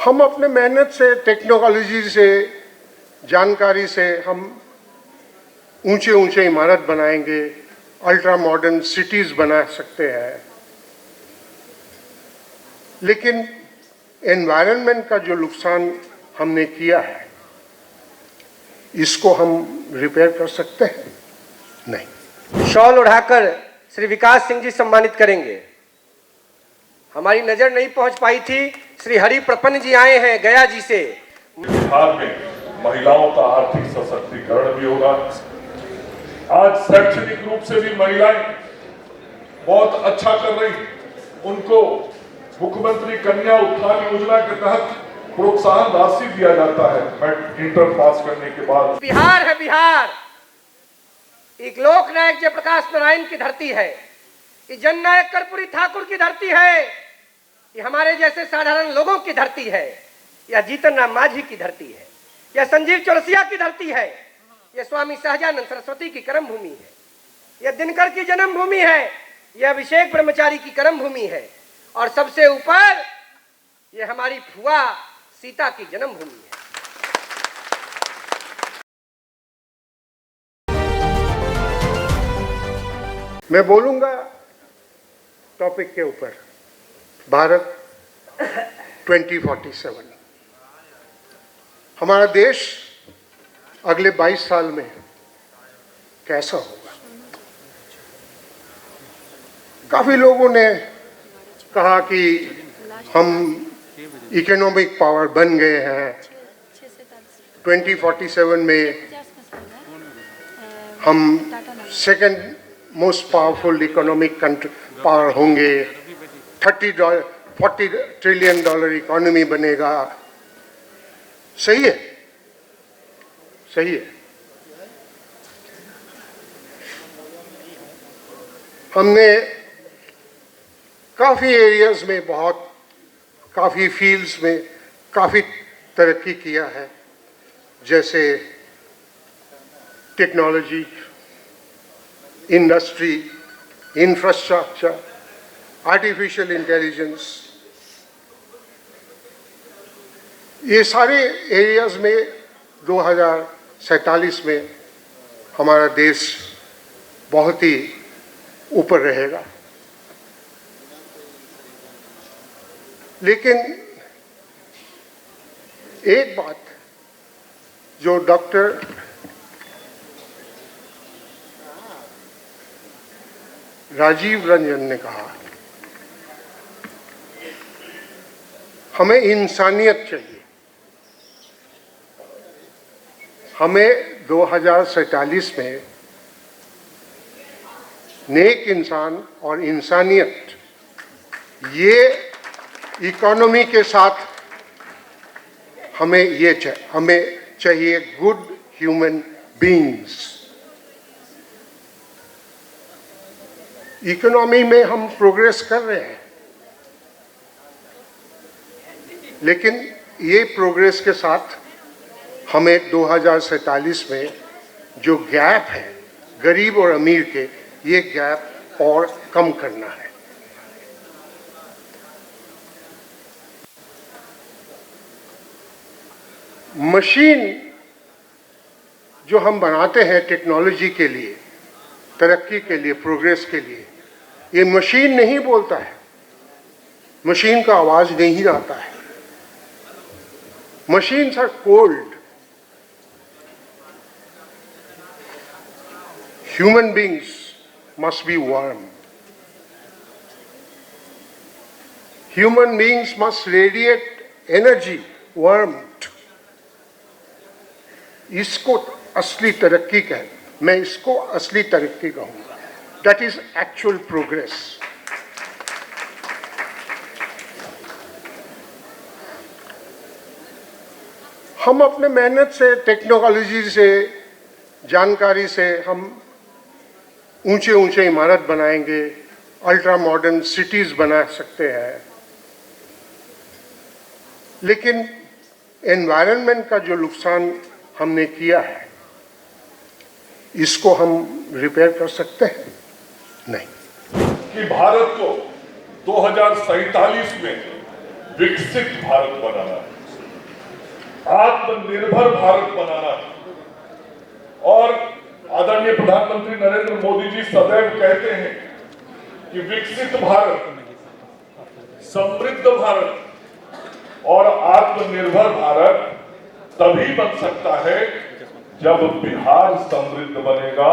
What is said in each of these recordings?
हम अपने मेहनत से, टेक्नोलॉजी से, जानकारी से हम ऊंचे ऊंचे इमारत बनाएंगे, अल्ट्रा मॉडर्न सिटीज बना सकते हैं, लेकिन एनवायरनमेंट का जो नुकसान हमने किया है इसको हम रिपेयर कर सकते हैं? नहीं। शॉल उठाकर श्री विकास सिंह जी सम्मानित करेंगे। हमारी नजर नहीं पहुंच पाई थी, श्री हरि प्रपन्न जी आए हैं गया जी से। बिहार में महिलाओं का आर्थिक सशक्तिकरण भी होगा। आज शैक्षणिक रूप से भी महिलाएं बहुत अच्छा कर रही, उनको मुख्यमंत्री कन्या उत्थान योजना के तहत प्रोत्साहन राशि दिया जाता है इंटर पास करने के बाद। बिहार है बिहार, एक लोक नायक जयप्रकाश नारायण की धरती है, ये जननायक कर्पूरी ठाकुर की धरती है, ये हमारे जैसे साधारण लोगों की धरती है, यह जीतन राम मांझी की धरती है, यह संजीव चौरसिया की धरती है, यह स्वामी सहजानंद सरस्वती की कर्म भूमि है, यह दिनकर की जन्म भूमि है, यह अभिषेक ब्रह्मचारी की कर्म भूमि है, और सबसे ऊपर यह हमारी फुआ सीता की जन्म भूमि है। मैं बोलूंगा टॉपिक के ऊपर, भारत 2047। हमारा देश अगले 22 साल में कैसा होगा? काफी लोगों ने कहा कि हम इकोनॉमिक पावर बन गए हैं, 2047 में हम second most powerful economic power होंगे, 40 ट्रिलियन डॉलर इकोनॉमी बनेगा। सही है, सही है। हमने काफ़ी एरियाज में, काफ़ी फील्ड्स में काफ़ी तरक्की किया है, जैसे technology, industry, infrastructure, artificial intelligence, ये सारे एरियाज में 2047 में हमारा देश बहुत ही ऊपर रहेगा। लेकिन एक बात जो डॉक्टर राजीव रंजन ने कहा, हमें इंसानियत चाहिए। हमें 2047 में नेक इंसान और इंसानियत, ये इकोनॉमी के साथ हमें चाहिए गुड ह्यूमन बीइंग्स। इकोनॉमी में हम प्रोग्रेस कर रहे हैं, लेकिन ये प्रोग्रेस के साथ हमें 2047 में जो गैप है गरीब और अमीर के, ये गैप और कम करना है। मशीन जो हम बनाते हैं टेक्नोलॉजी के लिए, तरक्की के लिए, प्रोग्रेस के लिए, ये मशीन नहीं बोलता है, मशीन का आवाज नहीं आता है। Machines are cold, human beings must be warm, human beings must radiate energy, warmth. इसको असली तरक्की मैं इसको असली तरक्की कहूंगा। That is actual progress. हम अपने मेहनत से, टेक्नोलॉजी से, जानकारी से हम ऊंचे ऊंचे इमारत बनाएंगे, अल्ट्रा मॉडर्न सिटीज बना सकते हैं, लेकिन एनवायरनमेंट का जो नुकसान हमने किया है इसको हम रिपेयर कर सकते हैं? नहीं। कि भारत को 2047 में विकसित भारत बनाना है। आत्मनिर्भर भारत बनाना है। और आदरणीय प्रधानमंत्री नरेंद्र मोदी जी सदैव कहते हैं कि विकसित भारत, समृद्ध भारत और आत्मनिर्भर भारत तभी बन सकता है जब बिहार समृद्ध बनेगा,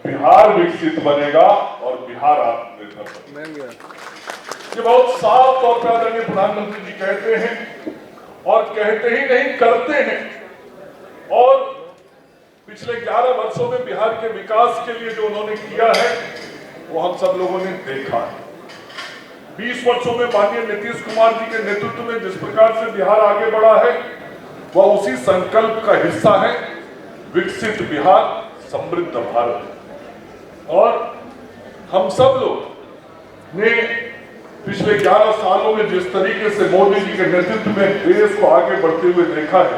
बिहार विकसित बनेगा और बिहार आत्मनिर्भर बनेगा। ये बहुत साफ तौर पर आदरणीय प्रधानमंत्री जी कहते हैं और कहते ही नहीं करते हैं। और पिछले 11 वर्षों में बिहार के विकास के लिए जो उन्होंने किया है वो हम सब लोगों ने देखा है। 20 वर्षों में माननीय नीतीश कुमार जी के नेतृत्व में जिस प्रकार से बिहार आगे बढ़ा है वह उसी संकल्प का हिस्सा है, विकसित बिहार, समृद्ध भारत। और हम सब लोग ने पिछले 11 सालों में जिस तरीके से मोदी जी के नेतृत्व में देश को आगे बढ़ते हुए देखा है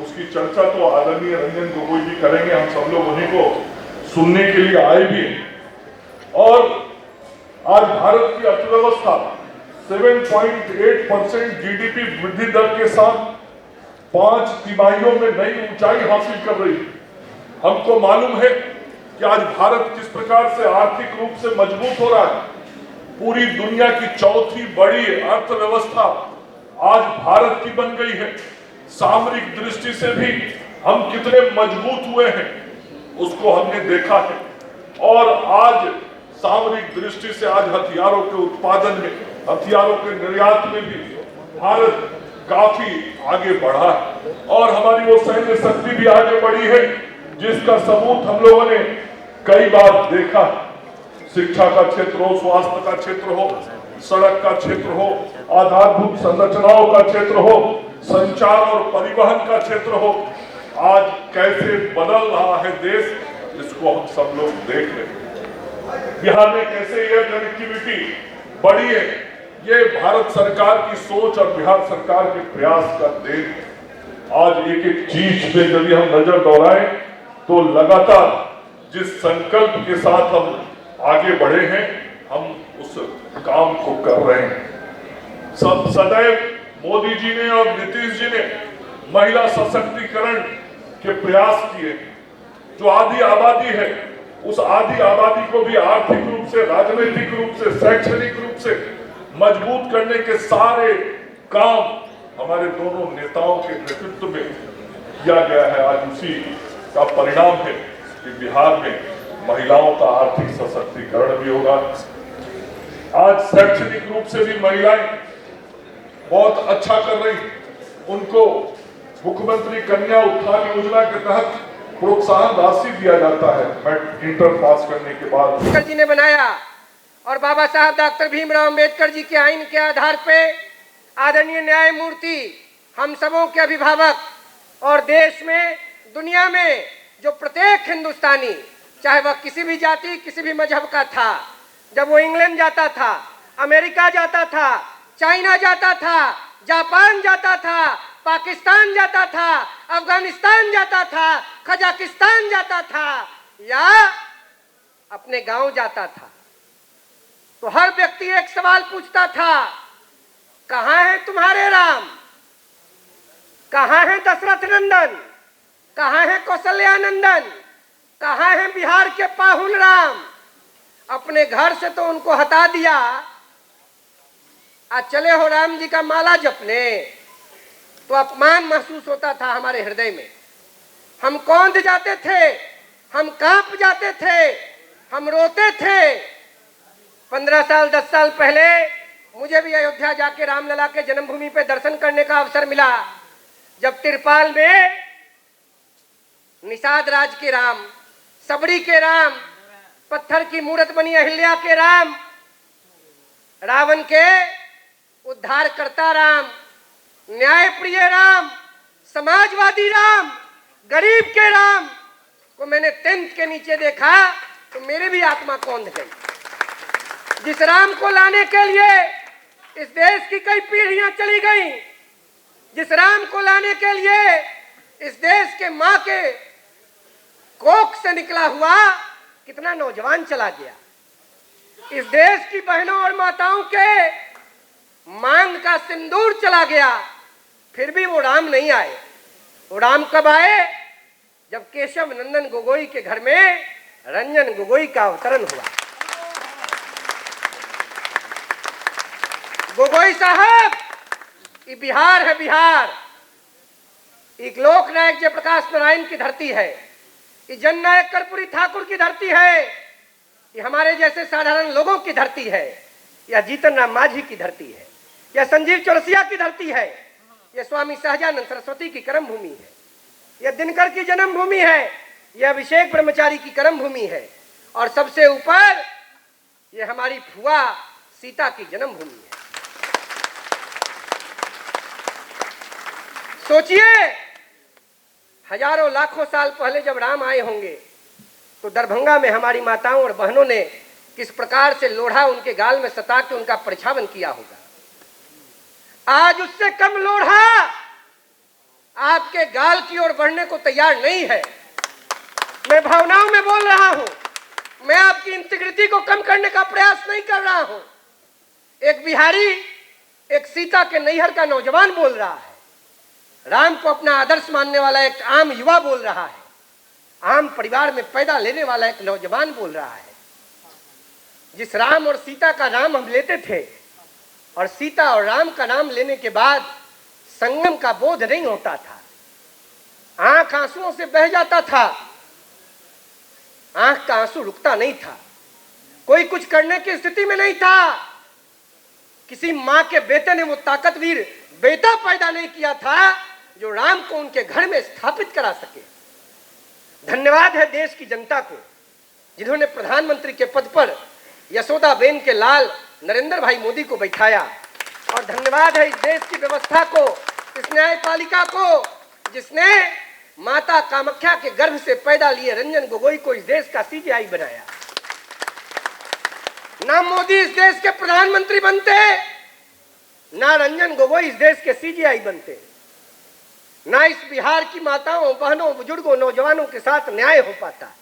उसकी चर्चा तो आदरणीय रंजन गोगोई जी करेंगे। हम सब लोग उन्हीं को सुनने के लिए आए भी हैं। और आज भारत की अर्थव्यवस्था 7.8% जीडीपी वृद्धि दर के साथ 5 तिमाहियों में नई ऊंचाई हासिल कर रही है। हमको मालूम है कि आज भारत किस प्रकार से आर्थिक रूप से मजबूत हो रहा है। पूरी दुनिया की चौथी बड़ी अर्थव्यवस्था आज भारत की बन गई है। सामरिक दृष्टि से भी हम कितने मजबूत हुए हैं उसको हमने देखा है। और आज सामरिक दृष्टि से आज हथियारों के उत्पादन में, हथियारों के निर्यात में भी भारत काफी आगे बढ़ा है। और हमारी वो सैन्य शक्ति भी आगे बढ़ी है जिसका सबूत हम लोगों ने कई बार देखा है। शिक्षा का क्षेत्र हो, स्वास्थ्य का क्षेत्र हो, सड़क का क्षेत्र हो, आधारभूत संरचनाओं का क्षेत्र हो, संचार और परिवहन का क्षेत्र हो, आज कैसे बदल रहा है देश इसको हम सब लोग देख रहे हैं। बिहार में कैसे एयर कनेक्टिविटी बढ़ी है, ये भारत सरकार की सोच और बिहार सरकार के प्रयास का देन। आज एक एक चीज पे यदि हम नजर दौड़ाएं तो लगातार जिस संकल्प के साथ हम आगे बढ़े हैं हम उस काम को कर रहे हैं। सब सदैव मोदी जी ने और नीतीश जी ने महिला सशक्तिकरण के प्रयास किए। जो आधी आबादी है उस आधी आबादी को भी आर्थिक रूप से, राजनीतिक रूप से, शैक्षणिक रूप से मजबूत करने के सारे काम हमारे दोनों नेताओं के नेतृत्व में किया गया है। आज उसी का परिणाम है कि बिहार में महिलाओं का आर्थिक सशक्तिकरण भी होगा। आज शैक्षणिक रूप से भी महिलाएं बहुत अच्छा कर रही। उनको मुख्यमंत्री कन्या उत्थान योजना के तहत प्रोत्साहन राशि दिया जाता है इंटर पास करने के बाद। अम्बेडकर जी ने बनाया और बाबा साहब डॉक्टर भीमराव अम्बेडकर जी के आइन के आधार पे आदरणीय न्यायमूर्ति, हम सबों के अभिभावक और देश में, दुनिया में जो प्रत्येक हिंदुस्तानी, चाहे वह किसी भी जाति, किसी भी मजहब का था, जब वो इंग्लैंड जाता था, अमेरिका जाता था, चाइना जाता था, जापान जाता था, पाकिस्तान जाता था, अफगानिस्तान जाता था, कजाकिस्तान जाता था या अपने गांव जाता था, तो हर व्यक्ति एक सवाल पूछता था, कहां है तुम्हारे राम, कहां है दशरथ नंदन, कहां है कौशल्या नंदन, कहां है बिहार के पाहुल राम। अपने घर से तो उनको हटा दिया, आज चले हो राम जी का माला जपने, तो अपमान महसूस होता था हमारे हृदय में। हम कौंध जाते थे, हम कांप जाते थे, हम रोते थे। 15 साल 10 साल पहले मुझे भी अयोध्या जाके रामलला के जन्मभूमि पे दर्शन करने का अवसर मिला, जब तिरपाल में निषाद राज के राम, सबरी के राम, पत्थर की मूर्त बनी अहिल्या के राम, रावण के उद्धार करता राम, न्याय प्रिय राम, समाजवादी राम, गरीब के राम को मैंने टेंट के नीचे देखा तो मेरे भी आत्मा कौंध गई। जिस राम को लाने के लिए इस देश की कई पीढ़ियां चली गई, जिस राम को लाने के लिए इस देश के मां के कोख से निकला हुआ कितना नौजवान चला गया, इस देश की बहनों और माताओं के मांग का सिंदूर चला गया, फिर भी वो राम नहीं आए। वो राम कब आए? जब केशव नंदन गोगोई के घर में रंजन गोगोई का अवतरण हुआ। गोगोई साहब, ये बिहार है, बिहार एक लोक नायक जयप्रकाश नारायण की धरती है। ये जननायक कर्पूरी ठाकुर की धरती है। ये हमारे जैसे साधारण लोगों की धरती है। यह जीतन राम मांझी की धरती है। यह संजीव चौरसिया की धरती है। यह स्वामी सहजानंद सरस्वती की कर्म भूमि है। यह दिनकर की जन्म भूमि है। यह अभिषेक ब्रह्मचारी की कर्म भूमि है। और सबसे ऊपर यह हमारी फुआ सीता की जन्म भूमि है। सोचिए, हजारों लाखों साल पहले जब राम आए होंगे तो दरभंगा में हमारी माताओं और बहनों ने किस प्रकार से लोढ़ा उनके गाल में सता के उनका परिछावन किया होगा। आज उससे कम लोढ़ा आपके गाल की ओर बढ़ने को तैयार नहीं है। मैं भावनाओं में बोल रहा हूं, मैं आपकी इंटीग्रिटी को कम करने का प्रयास नहीं कर रहा हूं। एक बिहारी, एक सीता के नैहर का नौजवान बोल रहा है। राम को अपना आदर्श मानने वाला एक आम युवा बोल रहा है। आम परिवार में पैदा लेने वाला एक नौजवान बोल रहा है। जिस राम और सीता का नाम हम लेते थे और सीता और राम का नाम लेने के बाद संगम का बोध नहीं होता था, आंख आंसुओं से बह जाता था, आंख का आंसू रुकता नहीं था, कोई कुछ करने की स्थिति में नहीं था। किसी मां के बेटे ने वो ताकतवीर बेटा पैदा नहीं किया था जो राम को उनके घर में स्थापित करा सके। धन्यवाद है देश की जनता को जिन्होंने प्रधानमंत्री के पद पर यशोदाबेन के लाल नरेंद्र भाई मोदी को बैठाया। और धन्यवाद है इस देश की व्यवस्था को, इस न्यायपालिका को जिसने माता कामाख्या के गर्भ से पैदा लिए रंजन गोगोई को इस देश का सीजीआई बनाया। ना मोदी इस देश के प्रधानमंत्री बनते, ना रंजन गोगोई इस देश के सीजीआई बनते, ना इस बिहार की माताओं, बहनों, बुजुर्गों, नौजवानों के साथ न्याय हो पाता।